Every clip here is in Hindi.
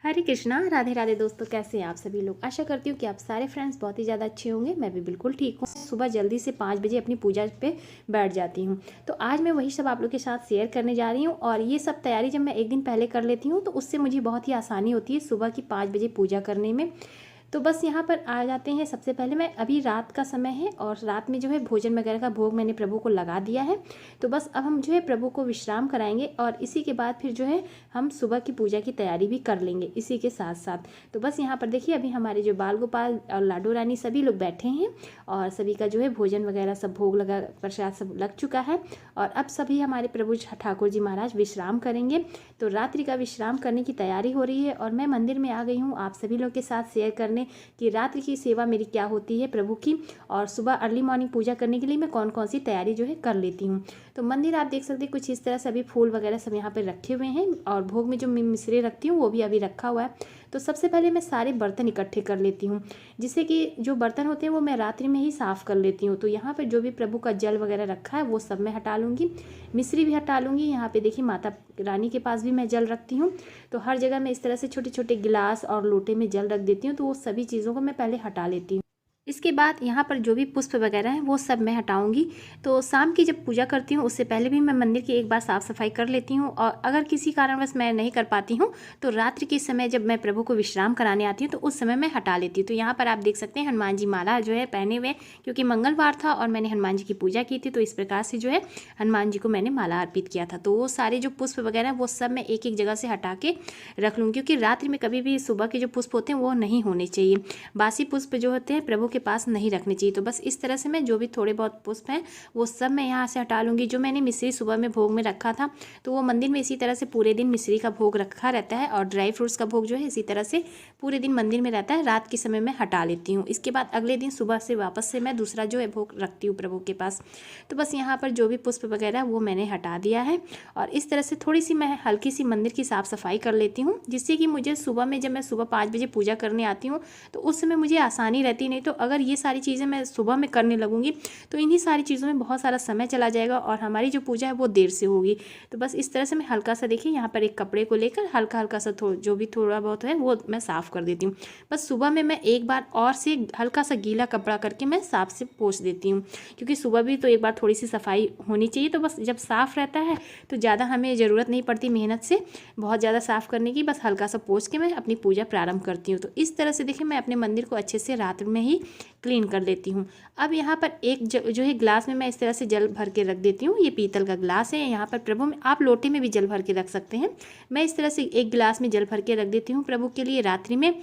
हरे कृष्णा, राधे राधे दोस्तों। कैसे हैं आप सभी लोग। आशा करती हूँ कि आप सारे फ्रेंड्स बहुत ही ज़्यादा अच्छे होंगे। मैं भी बिल्कुल ठीक हूँ। सुबह जल्दी से 5 बजे अपनी पूजा पे बैठ जाती हूँ। तो आज मैं वही सब आप लोग के साथ शेयर करने जा रही हूँ। और ये सब तैयारी जब मैं एक दिन पहले कर लेती हूँ तो उससे मुझे बहुत ही आसानी होती है सुबह की 5 बजे पूजा करने में। तो बस यहाँ पर आ जाते हैं। सबसे पहले मैं अभी रात का समय है और रात में जो है भोजन वगैरह का भोग मैंने प्रभु को लगा दिया है। तो बस अब हम जो है प्रभु को विश्राम कराएंगे और इसी के बाद फिर जो है हम सुबह की पूजा की तैयारी भी कर लेंगे इसी के साथ साथ। तो बस यहाँ पर देखिए अभी हमारे जो बाल गोपाल और लाडो रानी सभी लोग बैठे हैं और सभी का जो है भोजन वगैरह सब भोग लगा, प्रसाद सब लग चुका है। और अब सभी हमारे प्रभु ठाकुर जी महाराज विश्राम करेंगे। तो रात्रि का विश्राम करने की तैयारी हो रही है और मैं मंदिर में आ गई हूँ आप सभी लोग के साथ शेयर करने कि रात्रि की सेवा मेरी क्या होती है प्रभु की, और सुबह अर्ली मॉर्निंग पूजा करने के लिए मैं कौन कौन सी तैयारी जो है कर लेती हूँ। तो मंदिर आप देख सकते हैं कुछ इस तरह से अभी फूल वगैरह सब यहाँ पे रखे हुए हैं और भोग में जो मैं मिश्री रखती हूँ वो भी अभी रखा हुआ है। तो सबसे पहले मैं सारे बर्तन इकट्ठे कर लेती हूँ, जिससे कि जो बर्तन होते हैं वो मैं रात्रि में ही साफ़ कर लेती हूँ। तो यहाँ पर जो भी प्रभु का जल वगैरह रखा है वो सब मैं हटा लूँगी, मिश्री भी हटा लूँगी। यहाँ पे देखिए माता रानी के पास भी मैं जल रखती हूँ। तो हर जगह मैं इस तरह से छोटे छोटे गिलास और लोटे में जल रख देती हूँ। तो वो सभी चीज़ों को मैं पहले हटा लेती हूँ। इसके बाद यहाँ पर जो भी पुष्प वगैरह हैं वो सब मैं हटाऊंगी। तो शाम की जब पूजा करती हूँ उससे पहले भी मैं मंदिर की एक बार साफ़ सफाई कर लेती हूँ। और अगर किसी कारणवश मैं नहीं कर पाती हूँ तो रात्रि के समय जब मैं प्रभु को विश्राम कराने आती हूँ तो उस समय मैं हटा लेती हूँ। तो यहाँ पर आप देख सकते हैं हनुमान जी माला जो है पहने हुए, क्योंकि मंगलवार था और मैंने हनुमान जी की पूजा की थी। तो इस प्रकार से जो है हनुमान जी को मैंने माला अर्पित किया था। तो वो सारे जो पुष्प वगैरह वो सब मैं एक एक जगह से हटा के रख लूँगी, क्योंकि रात्रि में कभी भी सुबह के जो पुष्प होते हैं वो नहीं होने चाहिए। बासी पुष्प जो होते हैं प्रभु के पास नहीं रखने चाहिए। तो बस इस तरह से मैं जो भी थोड़े बहुत पुष्प हैं वो सब मैं यहाँ से हटा लूँगी। जो मैंने मिश्री सुबह में भोग में रखा था तो वो मंदिर में इसी तरह से पूरे दिन मिश्री का भोग रखा रहता है और ड्राई फ्रूट्स का भोग जो है इसी तरह से पूरे दिन मंदिर में रहता है। रात के समय मैं हटा लेती हूँ। इसके बाद अगले दिन सुबह से वापस से मैं दूसरा जो है भोग रखती हूँ प्रभु के पास। तो बस यहाँ पर जो भी पुष्प वगैरह वो मैंने हटा दिया है और इस तरह से थोड़ी सी मैं हल्की सी मंदिर की साफ़ सफाई कर लेती हूँ, जिससे कि मुझे सुबह में जब मैं सुबह 5 बजे पूजा करने आती हूँ तो उस समय मुझे आसानी रहती। नहीं तो अगर ये सारी चीज़ें मैं सुबह में करने लगूंगी तो इन्हीं सारी चीज़ों में बहुत सारा समय चला जाएगा और हमारी जो पूजा है वो देर से होगी। तो बस इस तरह से मैं हल्का सा देखिए यहाँ पर एक कपड़े को लेकर हल्का हल्का सा जो भी थोड़ा बहुत है वो मैं साफ़ कर देती हूँ। बस सुबह में मैं एक बार और से हल्का सा गीला कपड़ा करके मैं साफ से पोंछ देती हूँ, क्योंकि सुबह भी तो एक बार थोड़ी सी सफाई होनी चाहिए। तो बस जब साफ़ रहता है तो ज़्यादा हमें ज़रूरत नहीं पड़ती मेहनत से बहुत ज़्यादा साफ़ करने की। बस हल्का सा पोंछ के मैं अपनी पूजा प्रारंभ करती हूँ। तो इस तरह से देखिए मैं अपने मंदिर को अच्छे से रात में ही क्लीन कर लेती हूँ। अब यहाँ पर एक जो है ग्लास में मैं इस तरह से जल भर के रख देती हूँ। ये पीतल का ग्लास है। यहाँ पर प्रभु में आप लोटे में भी जल भर के रख सकते हैं। मैं इस तरह से एक गिलास में जल भर के रख देती हूँ प्रभु के लिए रात्रि में।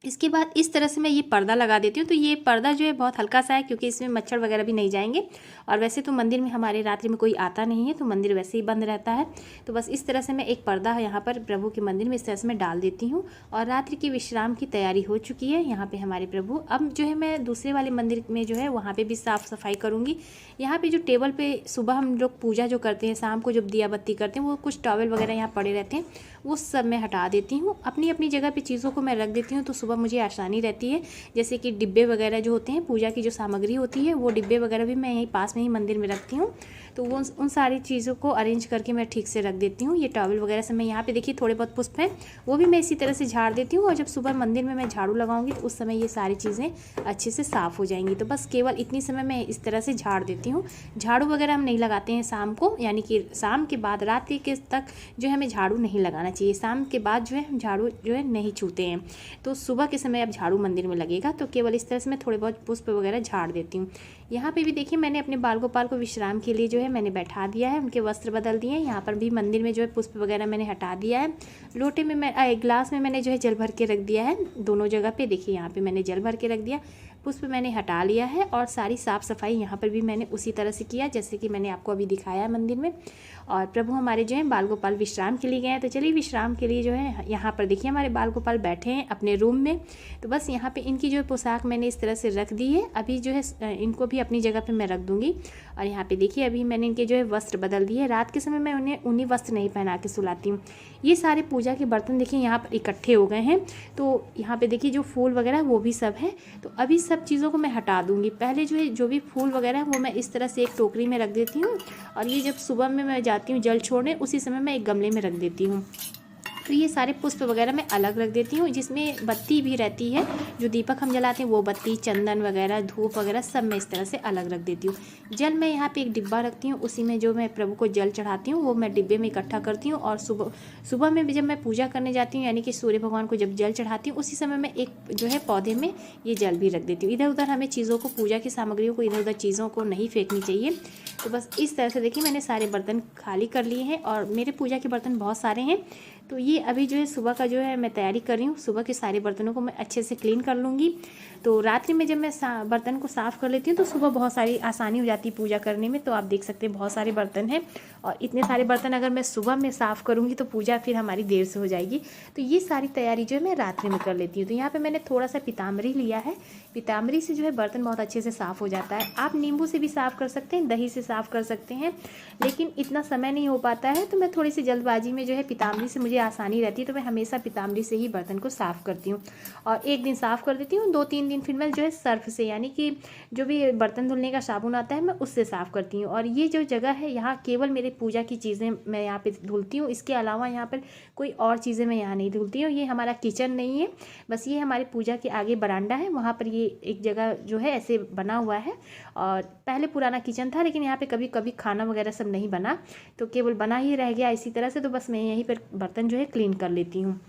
इसके बाद इस तरह से मैं ये पर्दा लगा देती हूँ। तो ये पर्दा जो है बहुत हल्का सा है, क्योंकि इसमें मच्छर वगैरह भी नहीं जाएंगे और वैसे तो मंदिर में हमारे रात्रि में कोई आता नहीं है तो मंदिर वैसे ही बंद रहता है। तो बस इस तरह से मैं एक पर्दा यहाँ पर प्रभु के मंदिर में इस तरह से मैं डाल देती हूँ और रात्रि की विश्राम की तैयारी हो चुकी है यहाँ पर हमारे प्रभु। अब जो है मैं दूसरे वाले मंदिर में जो है वहाँ पर भी साफ़ सफाई करूँगी। यहाँ पर जो टेबल पर सुबह हम लोग पूजा जो करते हैं, शाम को जब दिया बत्ती करते हैं, वो कुछ टॉवल वगैरह यहाँ पड़े रहते हैं, वो सब मैं हटा देती हूँ। अपनी अपनी जगह पे चीज़ों को मैं रख देती हूँ तो सुबह मुझे आसानी रहती है। जैसे कि डिब्बे वगैरह जो होते हैं, पूजा की जो सामग्री होती है, वो डिब्बे वगैरह भी मैं यहीं पास में ही मंदिर में रखती हूँ। तो वो उन सारी चीज़ों को अरेंज करके मैं ठीक से रख देती हूँ। ये टॉवल वगैरह से मैं यहाँ पे देखिए थोड़े बहुत पुष्प हैं वो भी मैं इसी तरह से झाड़ देती हूँ। और जब सुबह मंदिर में मैं झाड़ू लगाऊंगी तो उस समय ये सारी चीज़ें अच्छे से साफ़ हो जाएंगी। तो बस केवल इतनी समय मैं इस तरह से झाड़ देती हूँ। झाड़ू वगैरह हम नहीं लगाते हैं शाम को, यानी कि शाम के बाद रात्रि के तक जो है हमें झाड़ू नहीं लगाना चाहिए। शाम के बाद जो है हम झाड़ू जो है नहीं छूते हैं। तो सुबह के समय अब झाड़ू मंदिर में लगेगा। तो केवल इस तरह से मैं थोड़े बहुत पुष्प वगैरह झाड़ देती हूँ। यहाँ पे भी देखिए मैंने अपने बाल गोपाल को विश्राम के लिए जो है मैंने बैठा दिया है, उनके वस्त्र बदल दिए हैं। यहाँ पर भी मंदिर में जो है पुष्प वगैरह मैंने हटा दिया है। लोटे में मैं ग्लास में मैंने जो है जल भर के रख दिया है दोनों जगह पे। देखिए यहाँ पे मैंने जल भर के रख दिया, पुष्प मैंने हटा लिया है और सारी साफ़ सफाई यहाँ पर भी मैंने उसी तरह से किया जैसे कि मैंने आपको अभी दिखाया है मंदिर में। और प्रभु हमारे जो है बाल गोपाल विश्राम के लिए गए हैं। तो चलिए विश्राम के लिए जो है यहाँ पर देखिए हमारे बाल गोपाल बैठे हैं अपने रूम में। तो बस यहाँ पे इनकी जो है पोशाक मैंने इस तरह से रख दी है। अभी जो है इनको भी अपनी जगह पे मैं रख दूँगी। और यहाँ पे देखिए अभी मैंने इनके जो है वस्त्र बदल दिए। रात के समय मैं उन्हें ऊनी वस्त्र नहीं पहना के सुलाती हूँ। ये सारे पूजा के बर्तन देखिए यहाँ पर इकट्ठे हो गए हैं। तो यहाँ पे देखिए जो फूल वगैरह वो भी सब है। तो अभी सब चीज़ों को मैं हटा दूँगी। पहले जो है जो भी फूल वगैरह है वो मैं इस तरह से एक टोकरी में रख देती हूँ और ये जब सुबह में मैं जाती हूँ जल छोड़ने उसी समय मैं एक गमले में रख देती हूँ। फिर ये सारे पुष्प वगैरह मैं अलग रख देती हूँ, जिसमें बत्ती भी रहती है, जो दीपक हम जलाते हैं वो बत्ती, चंदन वगैरह, धूप वगैरह सब मैं इस तरह से अलग रख देती हूँ। जल मैं यहाँ पे एक डिब्बा रखती हूँ, उसी में जो मैं प्रभु को जल चढ़ाती हूँ वो मैं डिब्बे में इकट्ठा करती हूँ। और सुबह में भी जब मैं पूजा करने जाती हूँ, यानी कि सूर्य भगवान को जब जल चढ़ाती हूँ, उसी समय मैं एक जो है पौधे में ये जल भी रख देती हूँ। इधर उधर हमें चीज़ों को, पूजा की सामग्रियों को इधर उधर चीज़ों को नहीं फेंकनी चाहिए। तो बस इस तरह से देखिए मैंने सारे बर्तन खाली कर लिए हैं, और मेरे पूजा के बर्तन बहुत सारे हैं। तो ये अभी जो है सुबह का जो है मैं तैयारी कर रही हूँ, सुबह के सारे बर्तनों को मैं अच्छे से क्लीन कर लूँगी। तो रात्रि में जब मैं बर्तन को साफ़ कर लेती हूँ तो सुबह बहुत सारी आसानी हो जाती है पूजा करने में। तो आप देख सकते हैं बहुत सारे बर्तन हैं, और इतने सारे बर्तन अगर मैं सुबह में साफ़ करूँगी तो पूजा फिर हमारी देर से हो जाएगी। तो ये सारी तैयारी जो है मैं रात्रि में कर लेती हूँ। तो यहाँ पर मैंने थोड़ा सा पीताम्बरी लिया है, पीताम्बरी से जो है बर्तन बहुत अच्छे से साफ़ हो जाता है। आप नींबू से भी साफ़ कर सकते हैं, दही से साफ़ कर सकते हैं, लेकिन इतना समय नहीं हो पाता है, तो मैं थोड़ी सी जल्दबाजी में जो है पीताम्बरी से मुझे आसानी रहती है, तो मैं हमेशा पीताम्बरी से ही बर्तन को साफ़ करती हूँ। और एक दिन साफ़ कर देती हूँ, 2-3 दिन फिर मैं जो है सर्फ से, यानी कि जो भी बर्तन धुलने का साबुन आता है मैं उससे साफ़ करती हूँ। और ये जो जगह है यहाँ केवल मेरे पूजा की चीज़ें मैं यहाँ पे धुलती हूँ, इसके अलावा यहाँ पर कोई और चीज़ें मैं यहाँ नहीं धुलती हूँ। ये हमारा किचन नहीं है, बस ये हमारी पूजा के आगे बरामदा है, वहाँ पर ये एक जगह जो है ऐसे बना हुआ है। और पहले पुराना किचन था, लेकिन यहाँ पे कभी कभी खाना वगैरह सब नहीं बना, तो केवल बना ही रह गया इसी तरह से। तो बस मैं यहीं पर बर्तन जो है क्लीन कर लेती हूँ,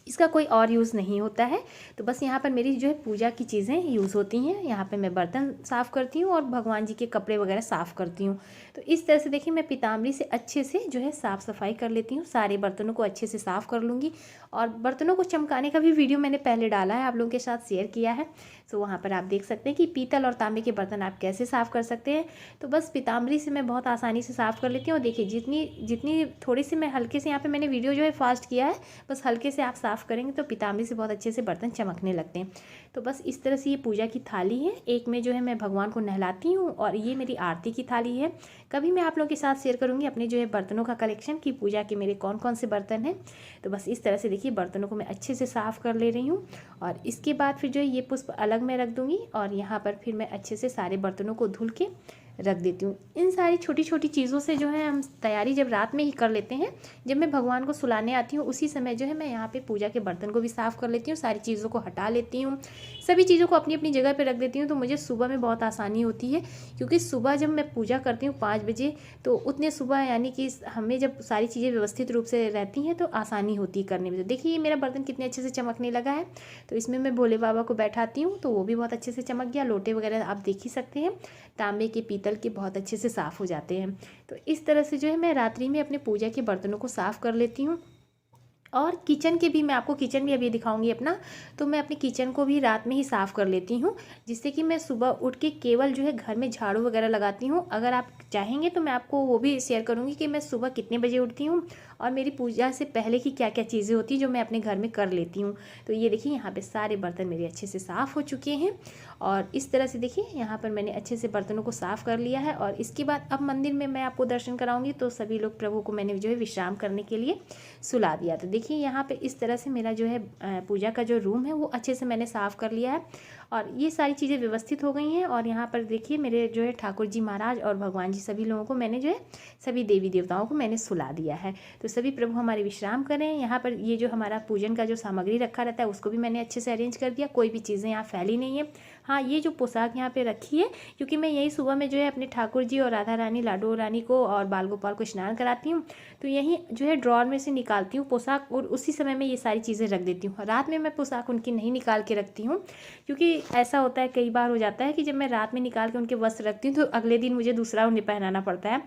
इसका कोई और यूज़ नहीं होता है। तो बस यहाँ पर मेरी जो है पूजा की चीज़ें यूज़ होती हैं। यहाँ पे मैं बर्तन साफ़ करती हूँ और भगवान जी के कपड़े वगैरह साफ़ करती हूँ। तो इस तरह से देखिए मैं पीताम्बरी से अच्छे से जो है साफ़ सफाई कर लेती हूँ, सारे बर्तनों को अच्छे से साफ़ कर लूँगी। और बर्तनों को चमकाने का भी वीडियो मैंने पहले डाला है, आप लोगों के साथ शेयर किया है। तो वहाँ पर आप देख सकते हैं कि पीतल और तांबे के बर्तन आप कैसे साफ़ कर सकते हैं। तो बस पीताम्बरी से मैं बहुत आसानी से साफ़ कर लेती हूँ। और देखिए जितनी थोड़ी सी मैं हल्के से, यहाँ पे मैंने वीडियो जो है फास्ट किया है, बस हल्के से आप साफ़ करेंगे तो पीताम्बरी से बहुत अच्छे से बर्तन चमकने लगते हैं। तो बस इस तरह से ये पूजा की थाली है, एक में जो है मैं भगवान को नहलाती हूँ, और ये मेरी आरती की थाली है। कभी मैं आप लोगों के साथ शेयर करूँगी अपने जो है बर्तनों का कलेक्शन, कि पूजा के मेरे कौन कौन से बर्तन हैं। तो बस इस तरह से देखिए बर्तनों को मैं अच्छे से साफ़ कर ले रही हूँ, और इसके बाद फिर जो है ये पुष्प अलग में रख दूँगी, और यहाँ पर फिर मैं अच्छे से सारे बर्तनों को धुल के रख देती हूँ। इन सारी छोटी छोटी चीज़ों से जो है हम तैयारी जब रात में ही कर लेते हैं, जब मैं भगवान को सुलाने आती हूँ उसी समय जो है मैं यहाँ पे पूजा के बर्तन को भी साफ़ कर लेती हूँ, सारी चीज़ों को हटा लेती हूँ, सभी चीज़ों को अपनी अपनी जगह पे रख देती हूँ। तो मुझे सुबह में बहुत आसानी होती है, क्योंकि सुबह जब मैं पूजा करती हूँ 5 बजे, तो उतने सुबह यानी कि हमें जब सारी चीज़ें व्यवस्थित रूप से रहती हैं तो आसानी होती है करने में। तो देखिए ये मेरा बर्तन कितने अच्छे से चमकने लगा है। तो इसमें मैं भोले बाबा को बैठाती हूँ तो वो भी बहुत अच्छे से चमक गया। लोटे वगैरह आप देख ही सकते हैं, तांबे के, पीतल के बहुत अच्छे से साफ़ हो जाते हैं। तो इस तरह से जो है मैं रात्रि में अपने पूजा के बर्तनों को साफ़ कर लेती हूँ। और किचन के भी मैं आपको किचन भी अभी दिखाऊंगी अपना। तो मैं अपने किचन को भी रात में ही साफ़ कर लेती हूँ, जिससे कि मैं सुबह उठ के केवल जो है घर में झाड़ू वगैरह लगाती हूँ। अगर आप चाहेंगे तो मैं आपको वो भी शेयर करूँगी कि मैं सुबह कितने बजे उठती हूँ, और मेरी पूजा से पहले की क्या क्या चीज़ें होती हैं जो मैं अपने घर में कर लेती हूँ। तो ये देखिए यहाँ पे सारे बर्तन मेरे अच्छे से साफ़ हो चुके हैं, और इस तरह से देखिए यहाँ पर मैंने अच्छे से बर्तनों को साफ़ कर लिया है। और इसके बाद अब मंदिर में मैं आपको दर्शन कराऊंगी। तो सभी लोग, प्रभु को मैंने जो है विश्राम करने के लिए सुला दिया। तो देखिए यहाँ पे इस तरह से मेरा जो है पूजा का जो रूम है वो अच्छे से मैंने साफ़ कर लिया है, और ये सारी चीज़ें व्यवस्थित हो गई हैं। और यहाँ पर देखिए मेरे जो है ठाकुर जी महाराज और भगवान जी सभी लोगों को मैंने जो है, सभी देवी देवताओं को मैंने सुला दिया है। तो सभी प्रभु हमारे विश्राम करें। यहाँ पर ये जो हमारा पूजन का जो सामग्री रखा रहता है उसको भी मैंने अच्छे से अरेंज कर दिया, कोई भी चीज़ें यहाँ फैली नहीं है। हाँ, ये जो पोशाक यहाँ पे रखी है, क्योंकि मैं यही सुबह में जो है अपने ठाकुर जी और राधा रानी, लाडो रानी को और बाल गोपाल को स्नान कराती हूँ, तो यही जो है ड्रॉर में से निकालती हूँ पोशाक, और उसी समय में ये सारी चीज़ें रख देती हूँ। रात में मैं पोशाक उनकी नहीं निकाल के रखती हूँ, क्योंकि ऐसा होता है, कई बार हो जाता है कि जब मैं रात में निकाल के उनके वस्त्र रखती हूँ तो अगले दिन मुझे दूसरा उन्हें पहनाना पड़ता है।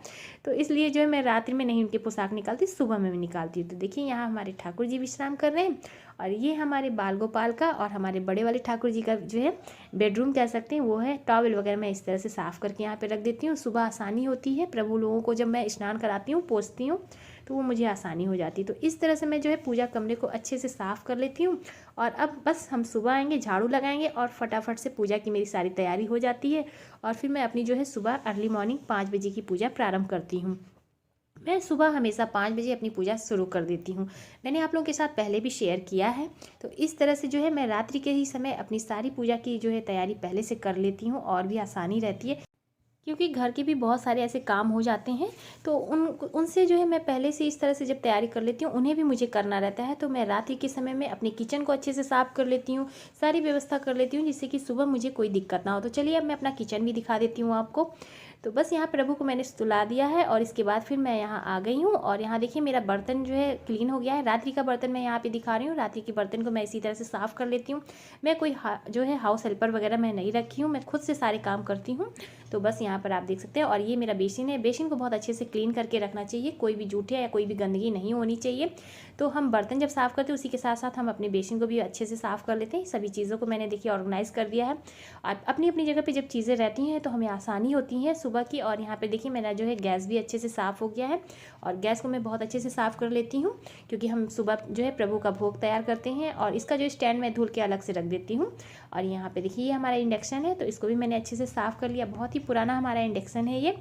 तो इसलिए जो है मैं रात्रि में नहीं उनके पोशाक निकालती, सुबह में निकालती हूँ। तो देखिए यहाँ हमारे ठाकुर जी विश्राम कर रहे हैं, और ये हमारे बाल गोपाल का और हमारे बड़े वाले ठाकुर जी का जो है बेडरूम कह सकते हैं वो है। टॉवल वगैरह मैं इस तरह से साफ़ करके यहाँ पे रख देती हूँ। सुबह आसानी होती है, प्रभु लोगों को जब मैं स्नान कराती हूँ, पोंछती हूँ, तो वो मुझे आसानी हो जाती है। तो इस तरह से मैं जो है पूजा कमरे को अच्छे से साफ़ कर लेती हूँ। और अब बस हम सुबह आएंगे, झाड़ू लगाएंगे, और फटाफट से पूजा की मेरी सारी तैयारी हो जाती है। और फिर मैं अपनी जो है सुबह अर्ली मॉर्निंग 5 बजे की पूजा प्रारंभ करती हूँ। मैं सुबह हमेशा 5 बजे अपनी पूजा शुरू कर देती हूँ। मैंने आप लोगों के साथ पहले भी शेयर किया है। तो इस तरह से जो है मैं रात्रि के ही समय अपनी सारी पूजा की जो है तैयारी पहले से कर लेती हूँ, और भी आसानी रहती है। क्योंकि घर के भी बहुत सारे ऐसे काम हो जाते हैं, तो उनसे जो है मैं पहले से इस तरह से जब तैयारी कर लेती हूँ, उन्हें भी मुझे करना रहता है। तो मैं रात्रि के समय में अपने किचन को अच्छे से साफ़ कर लेती हूँ, सारी व्यवस्था कर लेती हूँ, जिससे कि सुबह मुझे कोई दिक्कत ना हो। तो चलिए अब मैं अपना किचन भी दिखा देती हूँ आपको। तो बस यहाँ प्रभु को मैंने सुला दिया है और इसके बाद फिर मैं यहाँ आ गई हूँ और यहाँ देखिए मेरा बर्तन जो है क्लीन हो गया है। रात्रि का बर्तन मैं यहाँ पे दिखा रही हूँ। रात्रि के बर्तन को मैं इसी तरह से साफ़ कर लेती हूँ। मैं कोई जो है हाउस हेल्पर वगैरह मैं नहीं रखी हूँ, मैं खुद से सारे काम करती हूँ। तो बस यहाँ पर आप देख सकते हैं। और ये मेरा बेसिन है। बेसिन को बहुत अच्छे से क्लीन करके रखना चाहिए, कोई भी जूठे या कोई भी गंदगी नहीं होनी चाहिए। तो हम बर्तन जब साफ़ करते हैं उसी के साथ साथ हम अपने बेसिन को भी अच्छे से साफ़ कर लेते हैं। सभी चीज़ों को मैंने देखिए ऑर्गेनाइज़ कर दिया है। और अपनी अपनी जगह पे जब चीज़ें रहती हैं तो हमें आसानी होती है सुबह की। और यहाँ पे देखिए मेरा जो है गैस भी अच्छे से साफ़ हो गया है और गैस को मैं बहुत अच्छे से साफ़ कर लेती हूँ, क्योंकि हम सुबह जो है प्रभु का भोग तैयार करते हैं। और इसका जो स्टैंड मैं धुल के अलग से रख देती हूँ। और यहाँ पे देखिए ये हमारा इंडक्शन है, तो इसको भी मैंने अच्छे से साफ़ कर लिया। बहुत ही पुराना हमारा इंडक्शन है ये।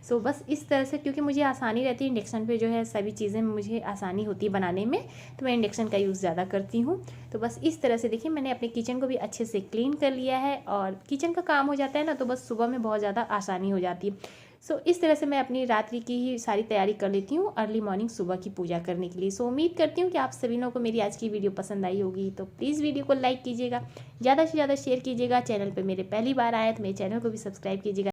सो बस इस तरह से, क्योंकि मुझे आसानी रहती है इंडक्शन पे जो है सभी चीज़ें मुझे आसानी होती है बनाने में, तो मैं इंडक्शन का यूज़ ज़्यादा करती हूँ। तो बस इस तरह से देखिए मैंने अपने किचन को भी अच्छे से क्लीन कर लिया है। और किचन का काम हो जाता है ना, तो बस सुबह में बहुत ज़्यादा आसानी हो जाती है। सो इस तरह से मैं अपनी रात्रि की ही सारी तैयारी कर लेती हूँ अर्ली मॉर्निंग सुबह की पूजा करने के लिए। सो उम्मीद करती हूँ कि आप सभी लोगों को मेरी आज की वीडियो पसंद आई होगी। तो प्लीज़ वीडियो को लाइक कीजिएगा, ज़्यादा से ज़्यादा शेयर कीजिएगा। चैनल पर मेरे पहली बार आए तो मेरे चैनल को भी सब्सक्राइब कीजिएगा।